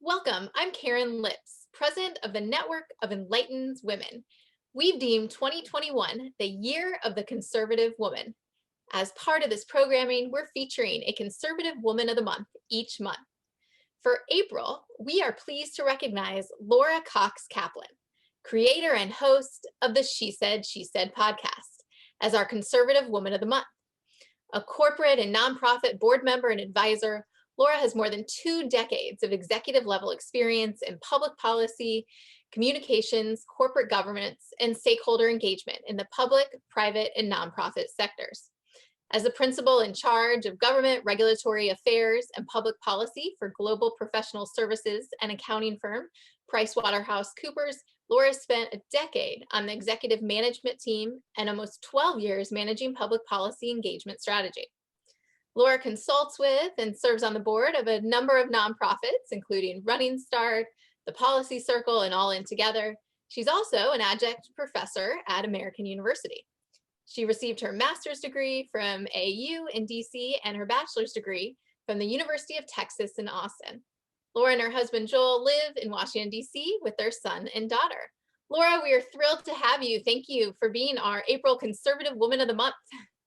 Welcome, I'm Karen Lips, president of the Network of Enlightened Women. We've deemed 2021 the year of the conservative woman. As part of this programming, we're featuring a conservative woman of the month each month. For April, we are pleased to recognize Laura Cox Kaplan, creator and host of the She Said, She Said podcast, as our conservative woman of the month. A corporate and nonprofit board member and advisor, Laura has more than 2 decades of executive level experience in public policy, communications, corporate governance, and stakeholder engagement in the public, private, and nonprofit sectors. As the principal in charge of government regulatory affairs and public policy for global professional services and accounting firm PricewaterhouseCoopers, Laura spent a decade on the executive management team and almost 12 years managing public policy engagement strategy. Laura consults with and serves on the board of a number of nonprofits, including Running Start, the Policy Circle, and All In Together. She's also an adjunct professor at American University. She received her master's degree from AU in DC and her bachelor's degree from the University of Texas in Austin. Laura and her husband Joel live in Washington, DC with their son and daughter. Laura, we are thrilled to have you. Thank you for being our April Conservative Woman of the Month.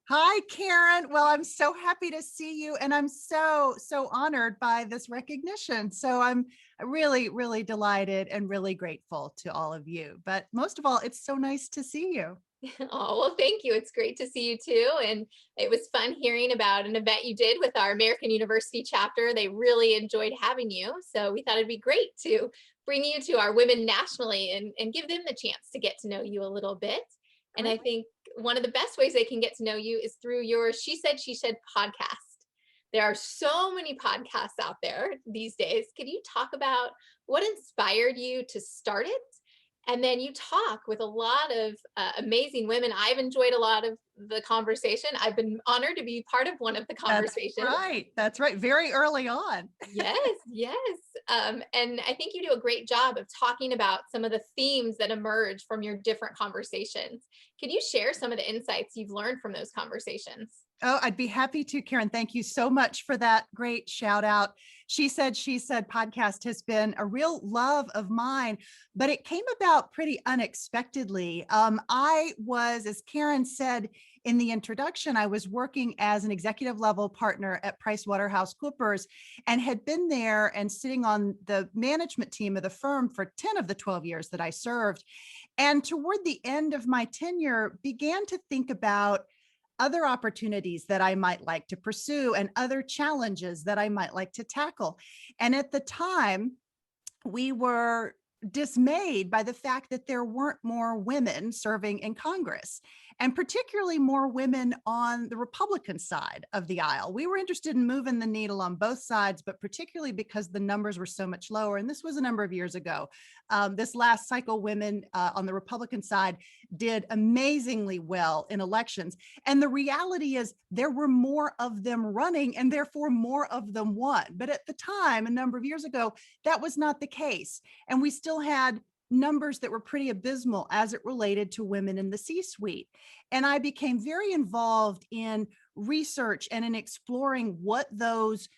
Hi, Karen. Well, I'm so happy to see you, and I'm so honored by this recognition. So I'm really, really delighted and really grateful to all of you. But most of all, it's so nice to see you. Oh, well, thank you. It's great to see you too. And it was fun hearing about an event you did with our American University chapter. They really enjoyed having you. So we thought it'd be great to bring you to our women nationally and give them the chance to get to know you a little bit. And I think one of the best ways they can get to know you is through your She Said, She Said podcast. There are so many podcasts out there these days. Can you talk about what inspired you to start it? And then you talk with a lot of amazing women. I've enjoyed a lot of the conversation. I've been honored to be part of one of the conversations. That's right. Very early on. Yes. And I think you do a great job of talking about some of the themes that emerge from your different conversations. Can you share some of the insights you've learned from those conversations? Oh, I'd be happy to, Karen. Thank you so much for that great shout out. She Said podcast has been a real love of mine, but it came about pretty unexpectedly. I was, as Karen said in the introduction, I was working as an executive level partner at PricewaterhouseCoopers and had been there and sitting on the management team of the firm for 10 of the 12 years that I served. And toward the end of my tenure, began to think about other opportunities that I might like to pursue and other challenges that I might like to tackle. And at the time, we were dismayed by the fact that there weren't more women serving in Congress, and particularly more women on the Republican side of the aisle. We were interested in moving the needle on both sides, but particularly because the numbers were so much lower. And this was a number of years ago. This last cycle, women on the Republican side did amazingly well in elections. And the reality is there were more of them running and therefore more of them won. But at the time, a number of years ago, that was not the case. And we still had numbers that were pretty abysmal as it related to women in the C-suite. And I became very involved in research and in exploring what those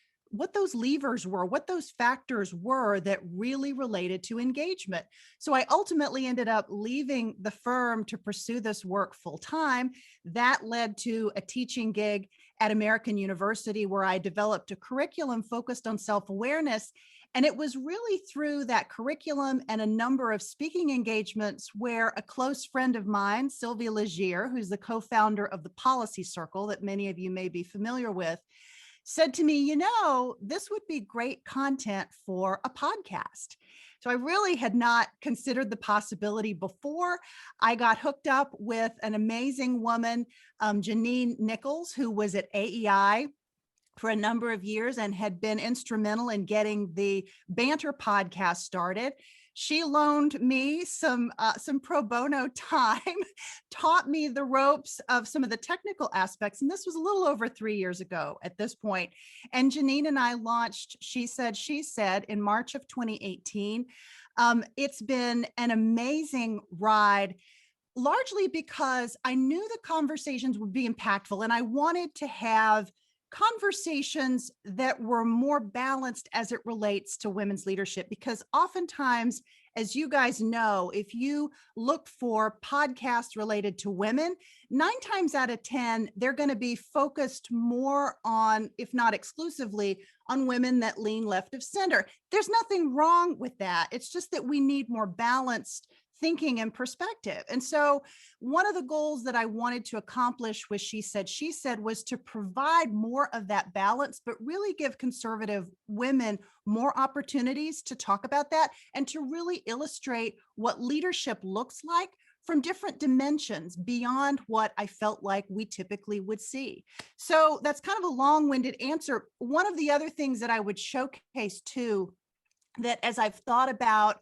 levers were, what those factors were that really related to engagement. So I ultimately ended up leaving the firm to pursue this work full time. That led to a teaching gig at American University where I developed a curriculum focused on self-awareness. And it was really through that curriculum and a number of speaking engagements where a close friend of mine, Sylvia Legier, who's the co-founder of the Policy Circle that many of you may be familiar with, said to me, this would be great content for a podcast. So I really had not considered the possibility before. I got hooked up with an amazing woman, Janine Nichols, who was at AEI for a number of years and had been instrumental in getting the Banter podcast started. She loaned me some pro bono time, taught me the ropes of some of the technical aspects. And this was a little over 3 years ago at this point. And Janine and I launched She Said, She Said in March of 2018. It's been an amazing ride, largely because I knew the conversations would be impactful and I wanted to have conversations that were more balanced as it relates to women's leadership. Because oftentimes, as you guys know, if you look for podcasts related to women, 9 times out of 10, they're going to be focused more on, if not exclusively, on women that lean left of center. There's nothing wrong with that. It's just that we need more balanced thinking and perspective. And so one of the goals that I wanted to accomplish with She Said was to provide more of that balance, but really give conservative women more opportunities to talk about that and to really illustrate what leadership looks like from different dimensions beyond what I felt like we typically would see. So that's kind of a long-winded answer. One of the other things that I would showcase too, that as I've thought about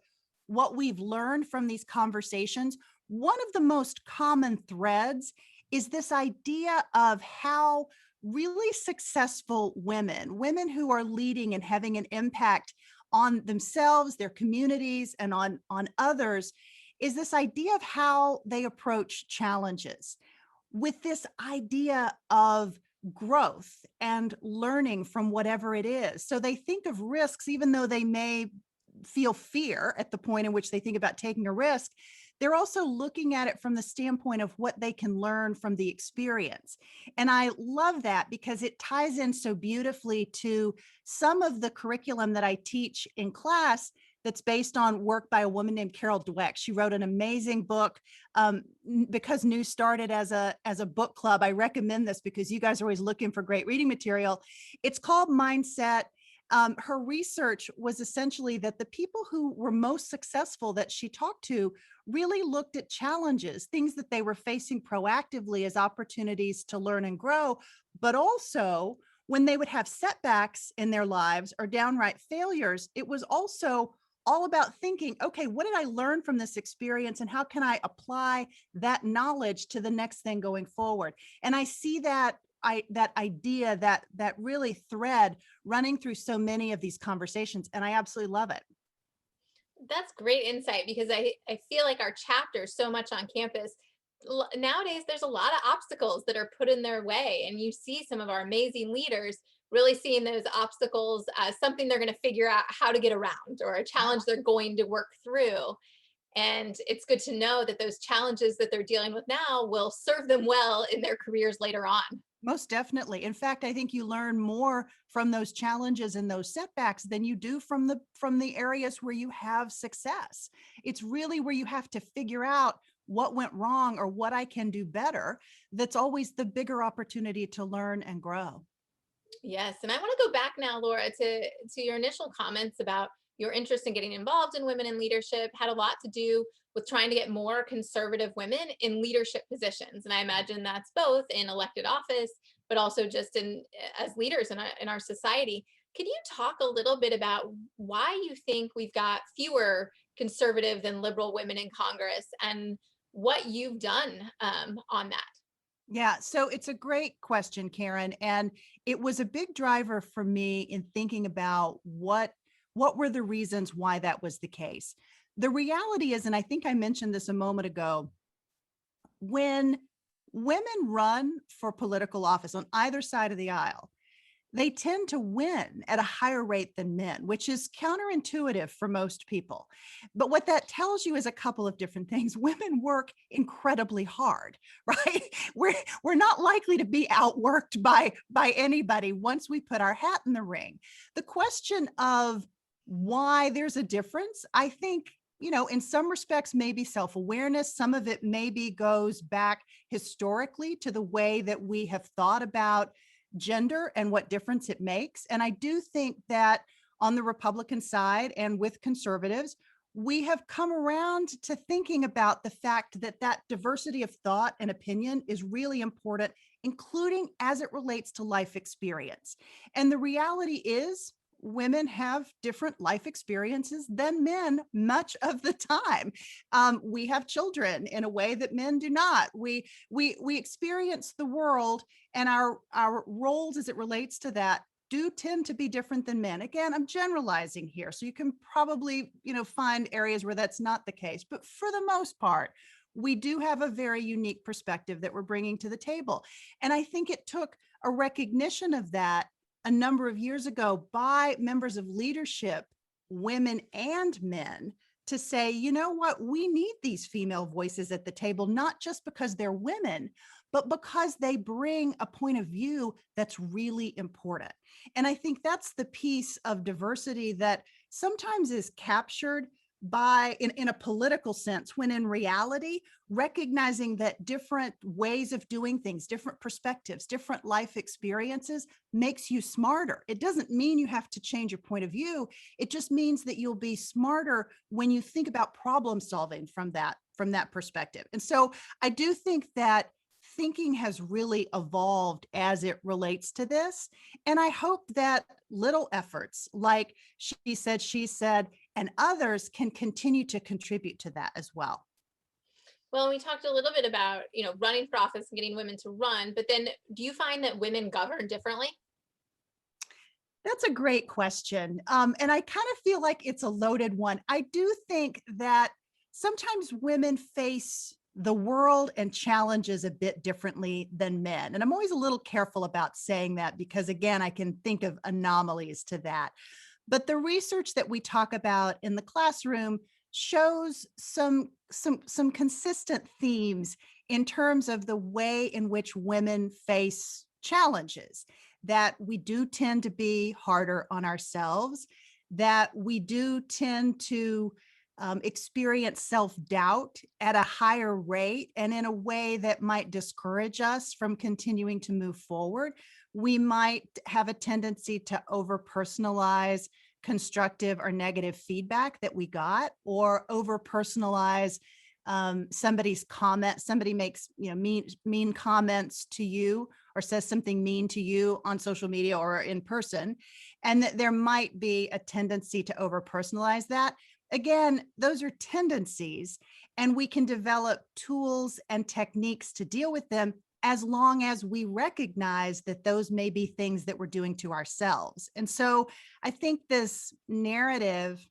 what we've learned from these conversations, one of the most common threads is this idea of how really successful women who are leading and having an impact on themselves, their communities, and on others, is this idea of how they approach challenges with this idea of growth and learning from whatever it is. So they think of risks, even though they may feel fear at the point in which they think about taking a risk, they're also looking at it from the standpoint of what they can learn from the experience. And I love that because it ties in so beautifully to some of the curriculum that I teach in class that's based on work by a woman named Carol Dweck. She wrote an amazing book. Because New started as a book club, I recommend this because you guys are always looking for great reading material. It's called Mindset. Her research was essentially that the people who were most successful that she talked to really looked at challenges, things that they were facing proactively as opportunities to learn and grow, but also when they would have setbacks in their lives or downright failures, it was also all about thinking, okay, what did I learn from this experience and how can I apply that knowledge to the next thing going forward? And I see that that idea, that really thread running through so many of these conversations, and I absolutely love it. That's great insight because I feel like our chapters so much on campus nowadays there's a lot of obstacles that are put in their way, and you see some of our amazing leaders really seeing those obstacles as something they're going to figure out how to get around or a challenge they're going to work through. And it's good to know that those challenges that they're dealing with now will serve them well in their careers later on. Most definitely. In fact, I think you learn more from those challenges and those setbacks than you do from the areas where you have success. It's really where you have to figure out what went wrong or what I can do better. That's always the bigger opportunity to learn and grow. Yes, and I want to go back now, Laura, to your initial comments about your interest in getting involved in women in leadership had a lot to do with trying to get more conservative women in leadership positions. And I imagine that's both in elected office, but also just in as leaders in our society. Can you talk a little bit about why you think we've got fewer conservative than liberal women in Congress and what you've done on that? Yeah, so it's a great question, Karen, and it was a big driver for me in thinking about what were the reasons why that was the case. The reality is, and I think I mentioned this a moment ago, when women run for political office on either side of the aisle, they tend to win at a higher rate than men, which is counterintuitive for most people. But what that tells you is a couple of different things. Women work incredibly hard, right? We're not likely to be outworked by anybody once we put our hat in the ring. The question of why there's a difference, I think, in some respects, maybe self-awareness. Some of it maybe goes back historically to the way that we have thought about gender and what difference it makes. And I do think that on the Republican side and with conservatives, we have come around to thinking about the fact that that diversity of thought and opinion is really important, including as it relates to life experience. And the reality is, women have different life experiences than men much of the time. We have children in a way that men do not. We experience the world, and our roles as it relates to that do tend to be different than men. Again, I'm generalizing here, so you can probably find areas where that's not the case, but for the most part, we do have a very unique perspective that we're bringing to the table. And I think it took a recognition of that a number of years ago by members of leadership, women and men, to say, you know what, we need these female voices at the table, not just because they're women, but because they bring a point of view that's really important. And I think that's the piece of diversity that sometimes is captured by in a political sense, when in reality, recognizing that different ways of doing things, different perspectives, different life experiences makes you smarter. It doesn't mean you have to change your point of view. It just means that you'll be smarter when you think about problem solving from that perspective. And so I do think that thinking has really evolved as it relates to this. And I hope that little efforts like she said, and others can continue to contribute to that as well. Well, we talked a little bit about, running for office and getting women to run, but then do you find that women govern differently? That's a great question. And I kind of feel like it's a loaded one. I do think that sometimes women face the world and challenges a bit differently than men. And I'm always a little careful about saying that because, again, I can think of anomalies to that. But the research that we talk about in the classroom shows some consistent themes in terms of the way in which women face challenges, that we do tend to be harder on ourselves, that we do tend to experience self-doubt at a higher rate and in a way that might discourage us from continuing to move forward. We might have a tendency to over-personalize constructive or negative feedback that we got, or over-personalize somebody's comment. Somebody makes mean comments to you or says something mean to you on social media or in person, and that there might be a tendency to over-personalize that. Again, those are tendencies, and we can develop tools and techniques to deal with them as long as we recognize that those may be things that we're doing to ourselves. And so I think this narrative,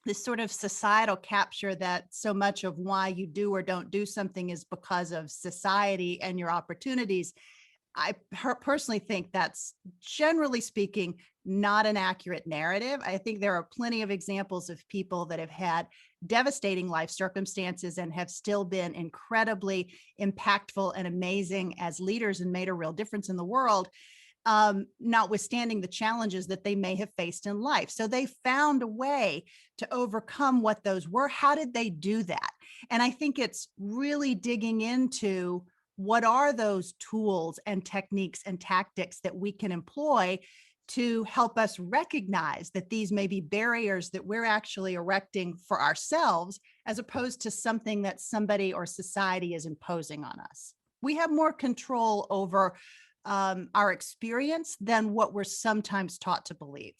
this sort of societal capture that so much of why you do or don't do something is because of society and your opportunities, I personally think that's, generally speaking, not an accurate narrative. I think there are plenty of examples of people that have had devastating life circumstances and have still been incredibly impactful and amazing as leaders and made a real difference in the world, notwithstanding the challenges that they may have faced in life. So they found a way to overcome what those were. How did they do that? And I think it's really digging into what are those tools and techniques and tactics that we can employ to help us recognize that these may be barriers that we're actually erecting for ourselves, as opposed to something that somebody or society is imposing on us. We have more control over our experience than what we're sometimes taught to believe.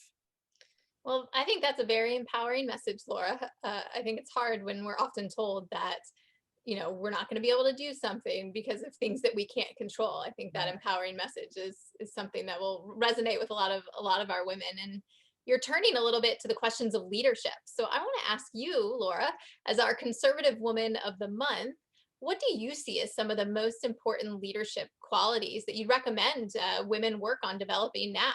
Well, I think that's a very empowering message, Laura. I think it's hard when we're often told that, we're not going to be able to do something because of things that we can't control. I think that empowering message is something that will resonate with a lot of our women. And you're turning a little bit to the questions of leadership. So I want to ask you, Laura, as our conservative woman of the month, what do you see as some of the most important leadership qualities that you recommend women work on developing now?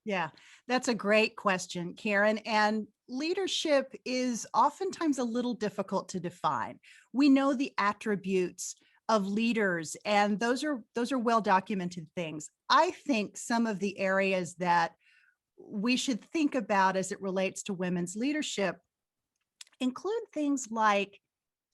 Yeah, that's a great question, Karen. And leadership is oftentimes a little difficult to define. We know the attributes of leaders, and those are well documented things. I think some of the areas that we should think about as it relates to women's leadership include things like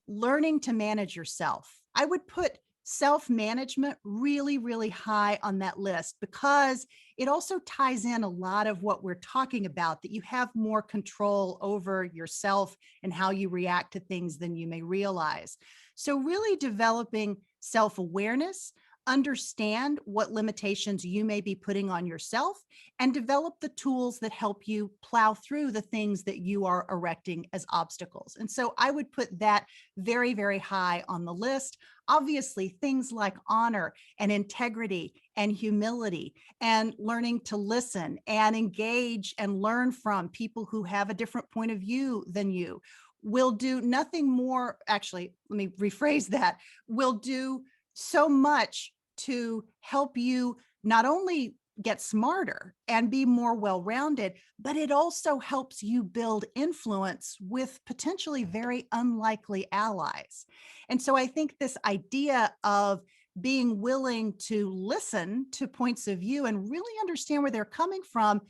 learning to manage yourself. I would put self-management really, really high on that list, because it also ties in a lot of what we're talking about, that you have more control over yourself and how you react to things than you may realize. So really developing self-awareness, understand what limitations you may be putting on yourself, and develop the tools that help you plow through the things that you are erecting as obstacles. And so I would put that very, very high on the list. Obviously, things like honor and integrity and humility and learning to listen and engage and learn from people who have a different point of view than you will do nothing more. Actually, let me rephrase that. Will do so much to help you not only get smarter and be more well-rounded, but it also helps you build influence with potentially very unlikely allies. And so I think this idea of being willing to listen to points of view and really understand where they're coming from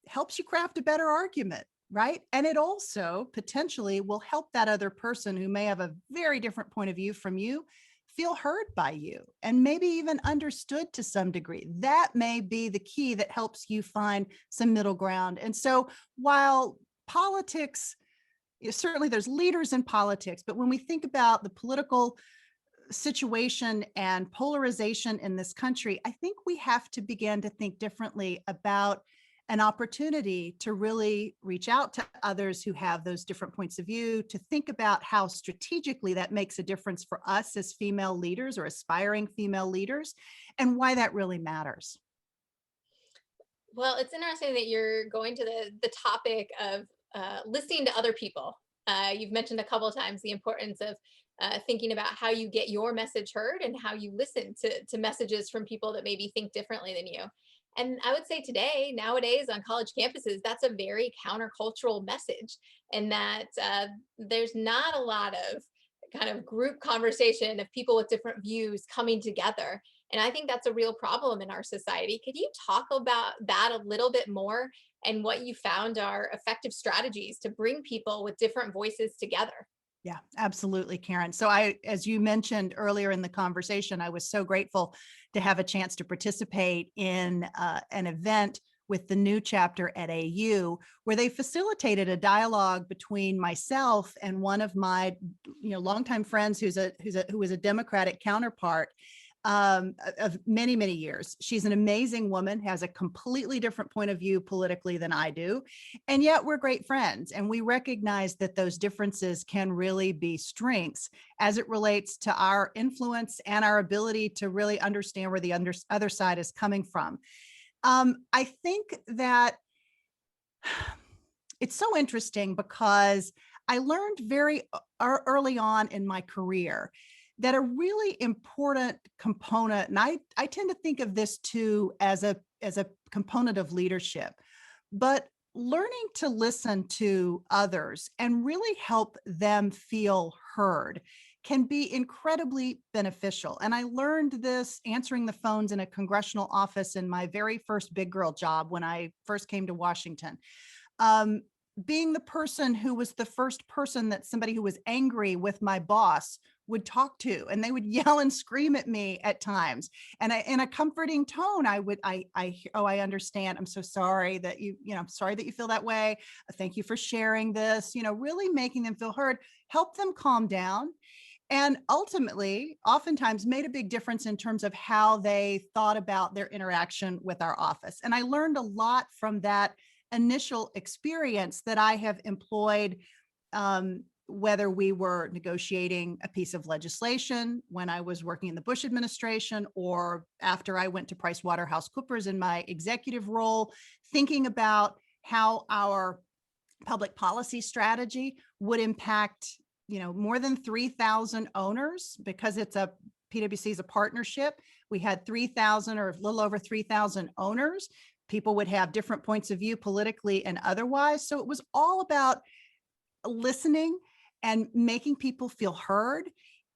helps you craft a better argument, right? And it also potentially will help that other person who may have a very different point of view from you feel heard by you and maybe even understood to some degree. That may be the key that helps you find some middle ground. And so while politics, certainly there's leaders in politics, but when we think about the political situation and polarization in this country, I think we have to begin to think differently about an opportunity to really reach out to others who have those different points of view, to think about how strategically that makes a difference for us as female leaders or aspiring female leaders, and why that really matters. Well, it's interesting that you're going to the topic of listening to other people. You've mentioned a couple of times the importance of thinking about how you get your message heard and how you listen to messages from people that maybe think differently than you. And I would say today, nowadays on college campuses, that's a very countercultural message, and that there's not a lot of kind of group conversation of people with different views coming together. And I think that's a real problem in our society. Could you talk about that a little bit more and what you found are effective strategies to bring people with different voices together? Yeah, absolutely, Karen. So as you mentioned earlier in the conversation, I was so grateful to have a chance to participate in an event with the new chapter at AU, where they facilitated a dialogue between myself and one of my, longtime friends who was a Democratic counterpart of many, many years. She's an amazing woman, has a completely different point of view politically than I do. And yet we're great friends. And we recognize that those differences can really be strengths as it relates to our influence and our ability to really understand where the other side is coming from. I think that it's so interesting because I learned very early on in my career that a really important component, and I tend to think of this too as a component of leadership, but learning to listen to others and really help them feel heard can be incredibly beneficial. And I learned this answering the phones in a congressional office in my very first big girl job when I first came to Washington. Being the person who was the first person that somebody who was angry with my boss would talk to, and they would yell and scream at me at times. And in a comforting tone, I understand. I'm so sorry that I'm sorry that you feel that way. Thank you for sharing this, really making them feel heard, help them calm down. And ultimately, oftentimes made a big difference in terms of how they thought about their interaction with our office. And I learned a lot from that initial experience that I have employed, whether we were negotiating a piece of legislation when I was working in the Bush administration, or after I went to PricewaterhouseCoopers in my executive role, thinking about how our public policy strategy would impact, more than 3,000 owners, because PwC is a partnership. We had 3,000 or a little over 3,000 owners. People would have different points of view politically and otherwise. So it was all about listening and making people feel heard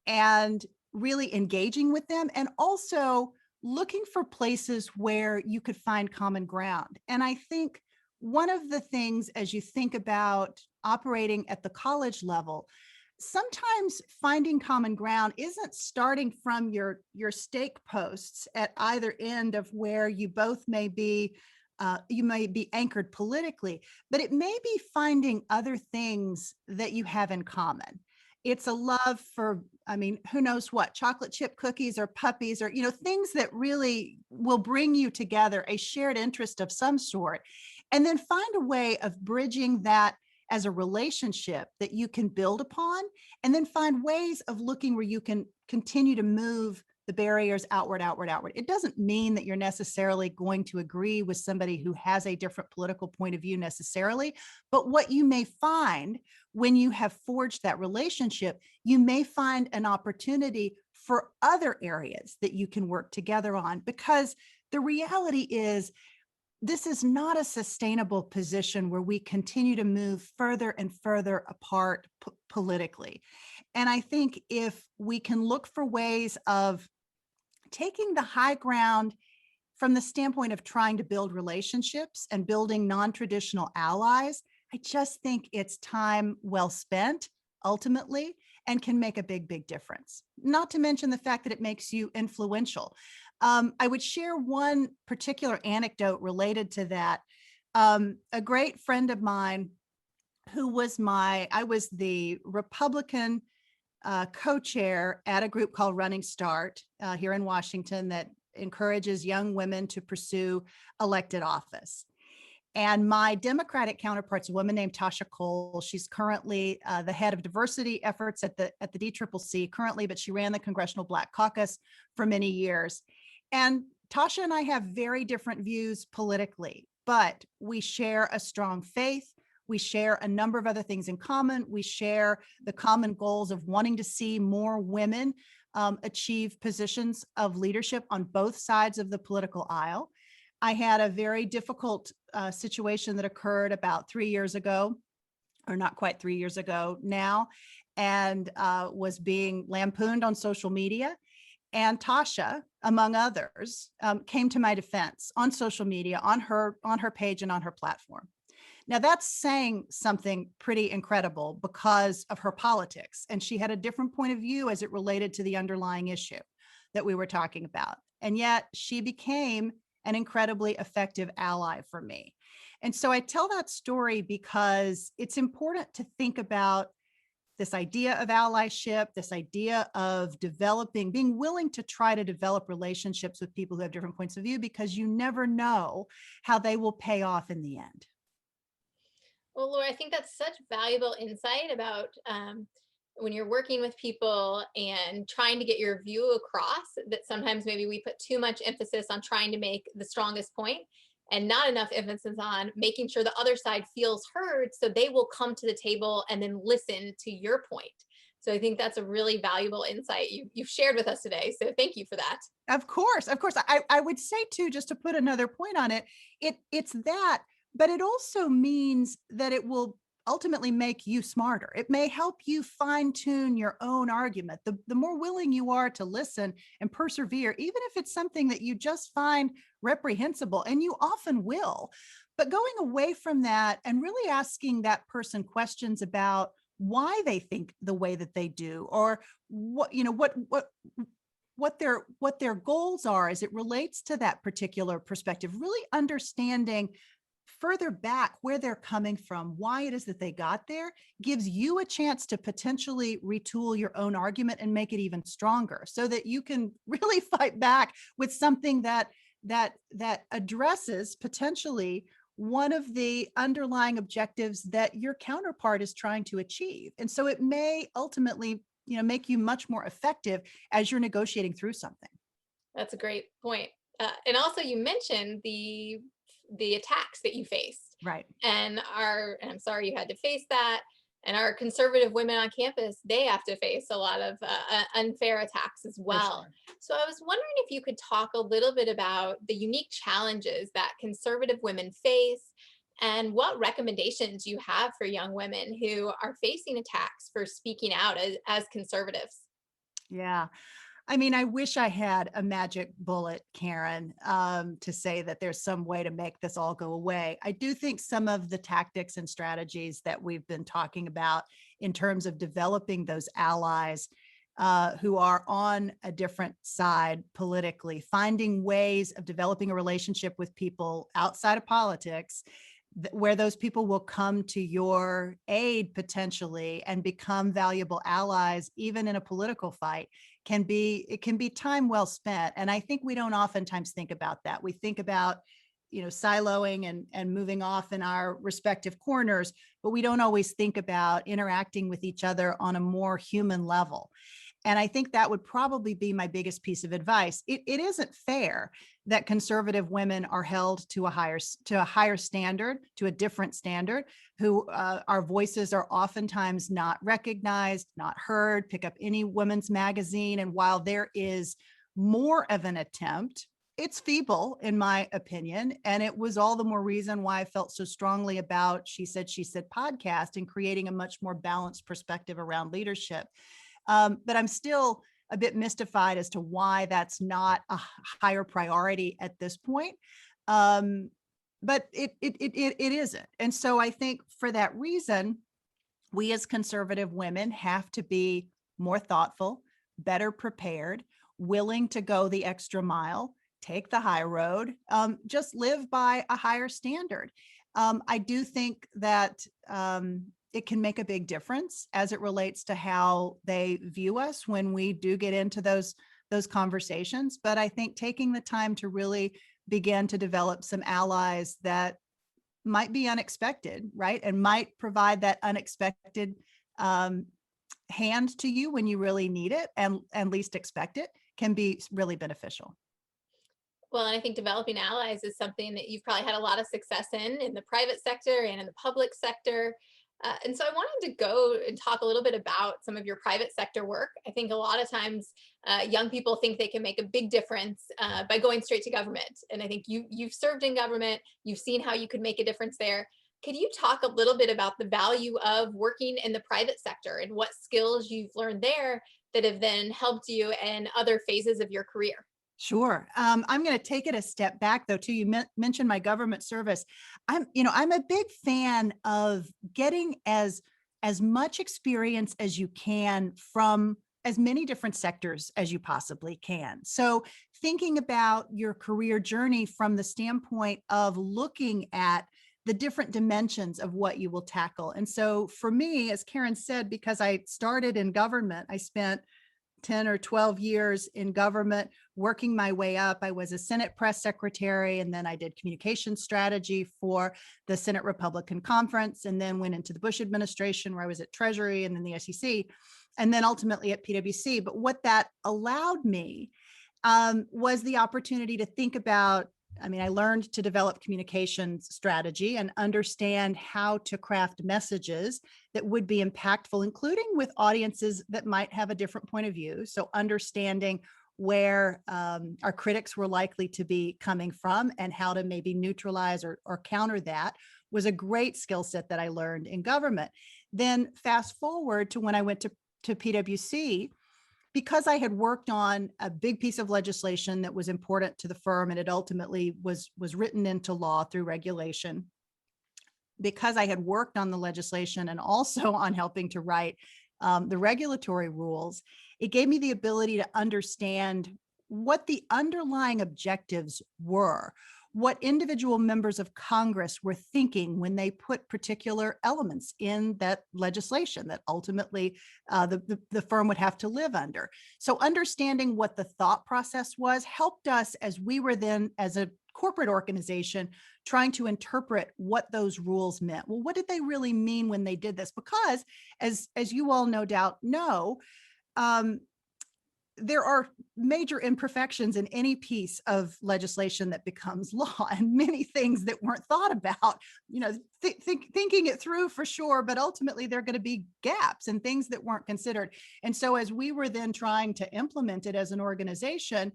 and really engaging with them, and also looking for places where you could find common ground. And I think one of the things, as you think about operating at the college level, sometimes finding common ground isn't starting from your stake posts at either end of where you both may be, you may be anchored politically, but it may be finding other things that you have in common. It's a love for, who knows what, chocolate chip cookies or puppies, or, things that really will bring you together, a shared interest of some sort, and then find a way of bridging that as a relationship that you can build upon, and then find ways of looking where you can continue to move the barriers outward, outward, outward. It doesn't mean that you're necessarily going to agree with somebody who has a different political point of view necessarily, but what you may find when you have forged that relationship, you may find an opportunity for other areas that you can work together on, because the reality is this is not a sustainable position where we continue to move further and further apart politically. And I think if we can look for ways of taking the high ground from the standpoint of trying to build relationships and building non-traditional allies, I just think it's time well spent ultimately and can make a big, big difference. Not to mention the fact that it makes you influential. I would share one particular anecdote related to that. A great friend of mine who was I was the Republican co-chair at a group called Running Start here in Washington that encourages young women to pursue elected office. And my Democratic counterpart's a woman named Tasha Cole. She's currently the head of diversity efforts at the DCCC currently, but she ran the Congressional Black Caucus for many years. And Tasha and I have very different views politically, but we share a strong faith. We share a number of other things in common. We share the common goals of wanting to see more women achieve positions of leadership on both sides of the political aisle. I had a very difficult situation that occurred about 3 years ago, or not quite 3 years ago now, and was being lampooned on social media. And Tasha, among others, came to my defense on social media, on her page and on her platform. Now that's saying something pretty incredible because of her politics. And she had a different point of view as it related to the underlying issue that we were talking about. And yet she became an incredibly effective ally for me. And so I tell that story because it's important to think about this idea of allyship, this idea of developing, being willing to try to develop relationships with people who have different points of view, because you never know how they will pay off in the end. Well, Laura, I think that's such valuable insight about when you're working with people and trying to get your view across, that sometimes maybe we put too much emphasis on trying to make the strongest point and not enough emphasis on making sure the other side feels heard, so they will come to the table and then listen to your point. So I think that's a really valuable insight you've shared with us today. So thank you for that. Of course. I would say too, just to put another point on it, it's that, but it also means that it will ultimately make you smarter. It may help you fine tune your own argument. The more willing you are to listen and persevere, even if it's something that you just find reprehensible, and you often will, but going away from that and really asking that person questions about why they think the way that they do, or what their goals are as it relates to that particular perspective, really understanding further back where they're coming from, why it is that they got there, gives you a chance to potentially retool your own argument and make it even stronger, so that you can really fight back with something that addresses potentially one of the underlying objectives that your counterpart is trying to achieve. And so it may ultimately, make you much more effective as you're negotiating through something. That's a great point. And also you mentioned the attacks that you faced. Right. And I'm sorry you had to face that. And our conservative women on campus, they have to face a lot of unfair attacks as well. Sure. So I was wondering if you could talk a little bit about the unique challenges that conservative women face, and what recommendations you have for young women who are facing attacks for speaking out as conservatives. Yeah. I mean, I wish I had a magic bullet, Karen, to say that there's some way to make this all go away. I do think some of the tactics and strategies that we've been talking about in terms of developing those allies who are on a different side politically, finding ways of developing a relationship with people outside of politics, where those people will come to your aid potentially and become valuable allies, even in a political fight, it can be time well spent. And I think we don't oftentimes think about that. We think about, siloing and moving off in our respective corners, but we don't always think about interacting with each other on a more human level. And I think that would probably be my biggest piece of advice. It isn't fair that conservative women are held to a higher standard, to a different standard, who our voices are oftentimes not recognized, not heard. Pick up any women's magazine, and while there is more of an attempt, it's feeble in my opinion. And it was all the more reason why I felt so strongly about She Said podcast and creating a much more balanced perspective around leadership. But I'm still a bit mystified as to why that's not a higher priority at this point. But it isn't. And so I think for that reason, we as conservative women have to be more thoughtful, better prepared, willing to go the extra mile, take the high road, just live by a higher standard. I do think that it can make a big difference as it relates to how they view us when we do get into those conversations. But I think taking the time to really begin to develop some allies that might be unexpected, right? And might provide that unexpected hand to you when you really need it and least expect it can be really beneficial. Well, and I think developing allies is something that you've probably had a lot of success in the private sector and in the public sector. And so I wanted to go and talk a little bit about some of your private sector work. I think a lot of times young people think they can make a big difference by going straight to government. And I think you've served in government, you've seen how you could make a difference there. Could you talk a little bit about the value of working in the private sector and what skills you've learned there that have then helped you in other phases of your career? Sure. I'm going to take it a step back though, too. You mentioned my government service. I'm a big fan of getting as much experience as you can from as many different sectors as you possibly can. So thinking about your career journey from the standpoint of looking at the different dimensions of what you will tackle. And so for me, as Karen said, because I started in government, I spent 10 or 12 years in government, working my way up. I was a Senate press secretary, and then I did communication strategy for the Senate Republican Conference, and then went into the Bush administration where I was at Treasury and then the SEC, and then ultimately at PwC. But what that allowed me was the opportunity to think about, I learned to develop communications strategy and understand how to craft messages that would be impactful, including with audiences that might have a different point of view. So understanding where our critics were likely to be coming from and how to maybe neutralize or counter that was a great skill set that I learned in government. Then fast forward to when I went to PwC, because I had worked on a big piece of legislation that was important to the firm, and it ultimately was written into law through regulation. Because I had worked on the legislation and also on helping to write the regulatory rules, it gave me the ability to understand what the underlying objectives were, what individual members of Congress were thinking when they put particular elements in that legislation that ultimately the firm would have to live under. So understanding what the thought process was helped us as we were then, as a corporate organization, trying to interpret what those rules meant. Well, what did they really mean when they did this? Because as you all no doubt know, there are major imperfections in any piece of legislation that becomes law, and many things that weren't thought about, thinking it through for sure, but ultimately there are going to be gaps and things that weren't considered. And so as we were then trying to implement it as an organization,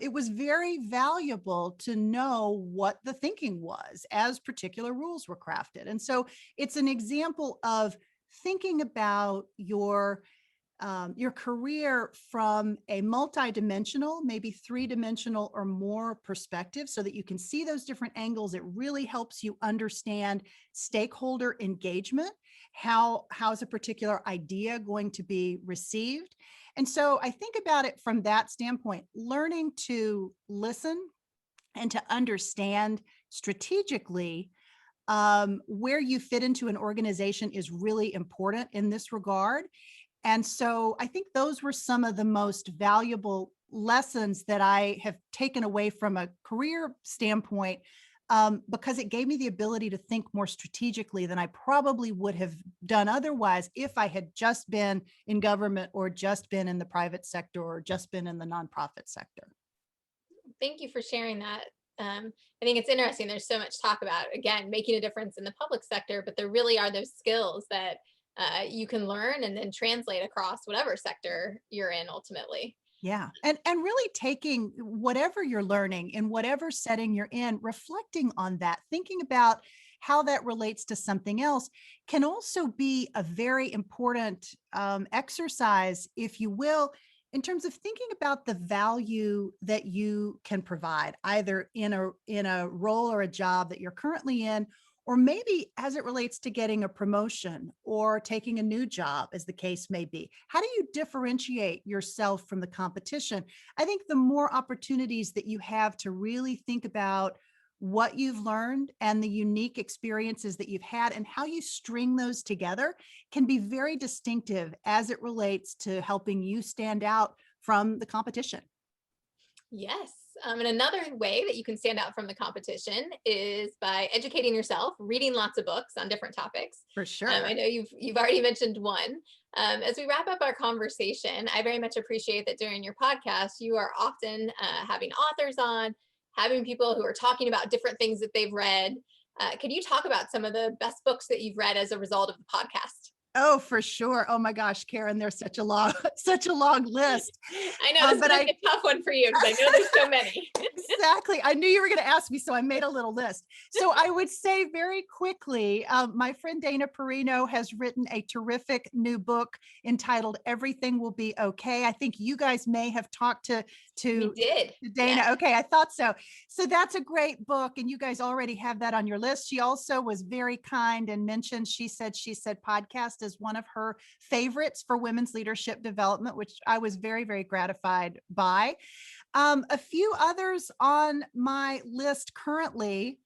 it was very valuable to know what the thinking was as particular rules were crafted. And so it's an example of thinking about your career from a multidimensional, maybe three-dimensional or more perspective, so that you can see those different angles. It really helps you understand stakeholder engagement. How is a particular idea going to be received? And so I think about it from that standpoint, learning to listen and to understand strategically where you fit into an organization is really important in this regard. And so I think those were some of the most valuable lessons that I have taken away from a career standpoint, because it gave me the ability to think more strategically than I probably would have done otherwise if I had just been in government or just been in the private sector or just been in the nonprofit sector. Thank you for sharing that. I think it's interesting. There's so much talk about, again, making a difference in the public sector, but there really are those skills that you can learn and then translate across whatever sector you're in ultimately. Yeah. And really taking whatever you're learning in whatever setting you're in, reflecting on that, thinking about how that relates to something else can also be a very important exercise, if you will, in terms of thinking about the value that you can provide, either in a role or a job that you're currently in, or maybe as it relates to getting a promotion or taking a new job, as the case may be. How do you differentiate yourself from the competition? I think the more opportunities that you have to really think about what you've learned and the unique experiences that you've had and how you string those together can be very distinctive as it relates to helping you stand out from the competition. Yes. And another way that you can stand out from the competition is by educating yourself, reading lots of books on different topics. For I sure. know you've already mentioned one. As we wrap up our conversation, I very much appreciate that during your podcast, you are often having authors on, having people who are talking about different things that they've read. Could you talk about some of the best books that you've read as a result of the podcast? Oh, for sure. Oh my gosh, Karen, there's such a long, such a long list. I know this is But going to I be a tough one for you because I know there's so many. exactly. I knew you were going to ask me, so I made a little list. So I would say very quickly, my friend Dana Perino has written a terrific new book entitled "Everything Will Be Okay." I think you guys may have talked to We to did. Dana. Yes. Okay, I thought so. So that's a great book, and you guys already have that on your list. She also was very kind and mentioned She Said podcast as one of her favorites for women's leadership development, which I was very, very gratified by. A few others on my list currently.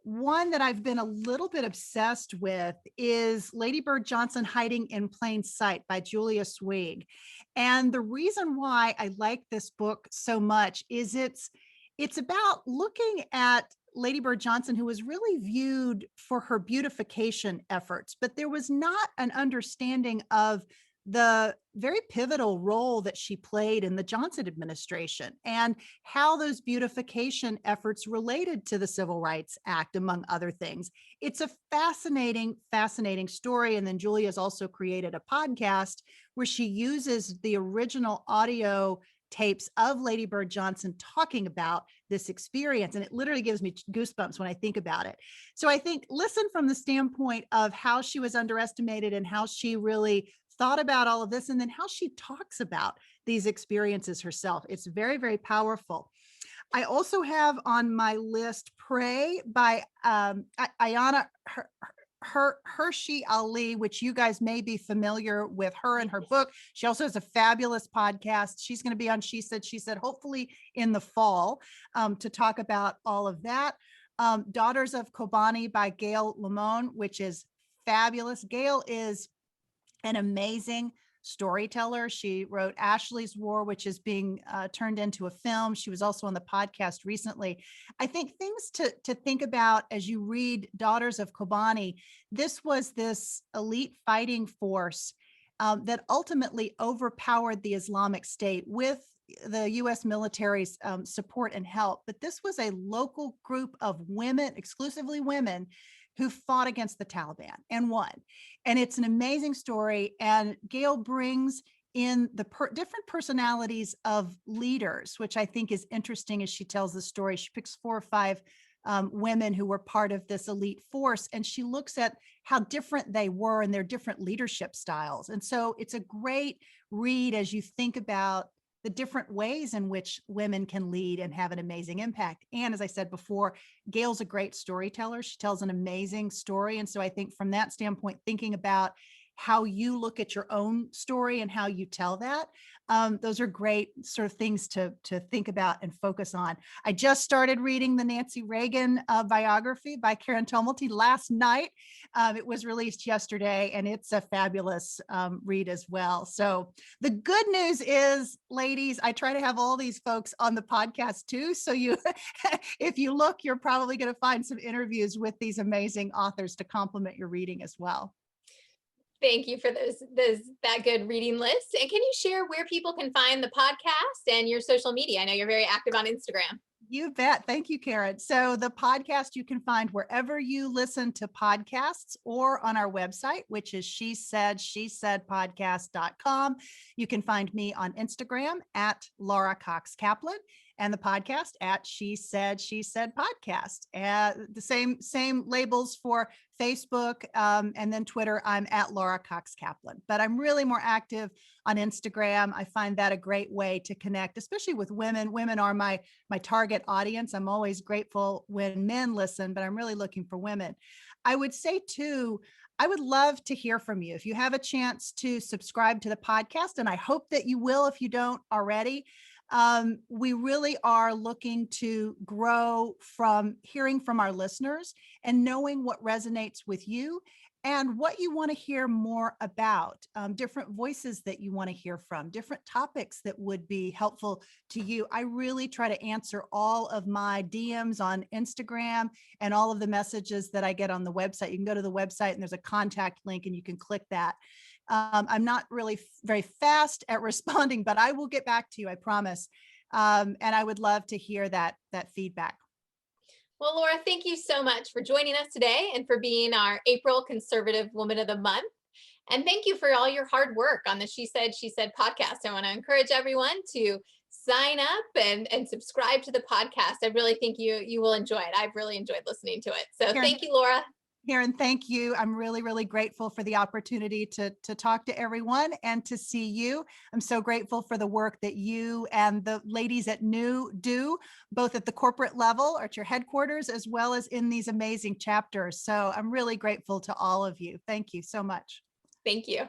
One that I've been a little bit obsessed with is Lady Bird Johnson Hiding in Plain Sight by Julia Swig. And the reason why I like this book so much is it's about looking at Lady Bird Johnson, who was really viewed for her beautification efforts, but there was not an understanding of the very pivotal role that she played in the Johnson administration and how those beautification efforts related to the Civil Rights Act, among other things. It's a fascinating, fascinating story. And then Julia's also created a podcast where she uses the original audio tapes of Lady Bird Johnson talking about this experience. And it literally gives me goosebumps when I think about it. So I think listen from the standpoint of how she was underestimated and how she really thought about all of this, and then how she talks about these experiences herself. It's very, very powerful. I also have on my list Pray by Ayana Hershey Ali, which you guys may be familiar with her and her book. She also has a fabulous podcast. She's going to be on She Said, hopefully in the fall, to talk about all of that. Daughters of Kobani by Gail Lamone, which is fabulous. Gail is an amazing storyteller. She wrote Ashley's War, which is being turned into a film. She was also on the podcast recently. I think things to think about as you read Daughters of Kobani. This was this elite fighting force that ultimately overpowered the Islamic State with the U.S. military's support and help. But this was a local group of women, exclusively women, who fought against the Taliban and won. And it's an amazing story. And Gail brings in the different personalities of leaders, which I think is interesting as she tells the story. She picks 4 or 5 women who were part of this elite force, and she looks at how different they were and their different leadership styles. And so it's a great read as you think about the different ways in which women can lead and have an amazing impact. And as I said before, Gail's a great storyteller. She tells an amazing story. And so I think from that standpoint, thinking about how you look at your own story and how you tell that, those are great sort of things to think about and focus on. I just started reading the Nancy Reagan biography by Karen Tumulty last night. It was released yesterday, and it's a fabulous read as well. So the good news is, ladies, I try to have all these folks on the podcast too. So you, if you look, you're probably going to find some interviews with these amazing authors to complement your reading as well. Thank you for that good reading list. And can you share where people can find the podcast and your social media? I know you're very active on Instagram. You bet. Thank you, Karen. So the podcast you can find wherever you listen to podcasts or on our website, which is she said podcast.com. You can find me on Instagram at Laura Cox Kaplan and the podcast at She Said Podcast. The same labels for Facebook, and then Twitter. I'm at Laura Cox Kaplan, but I'm really more active on Instagram. I find that a great way to connect, especially with women. Women are my target audience. I'm always grateful when men listen, but I'm really looking for women. I would say too, I would love to hear from you. If you have a chance to subscribe to the podcast, and I hope that you will if you don't already. We really are looking to grow from hearing from our listeners and knowing what resonates with you and what you want to hear more about, different voices that you want to hear from, different topics that would be helpful to you. I really try to answer all of my DMs on Instagram and all of the messages that I get on the website. You can go to the website and there's a contact link and you can click that. I'm not really very fast at responding, but I will get back to you, I promise. And I would love to hear that feedback. Well, Laura, thank you so much for joining us today and for being our April Conservative Woman of the Month. And thank you for all your hard work on the She Said podcast. I want to encourage everyone to sign up and subscribe to the podcast. I really think you will enjoy it. I've really enjoyed listening to it. So thank you, Laura. Karen, thank you. I'm really, really grateful for the opportunity to talk to everyone and to see you. I'm so grateful for the work that you and the ladies at New do, both at the corporate level or at your headquarters, as well as in these amazing chapters. So I'm really grateful to all of you. Thank you so much. Thank you.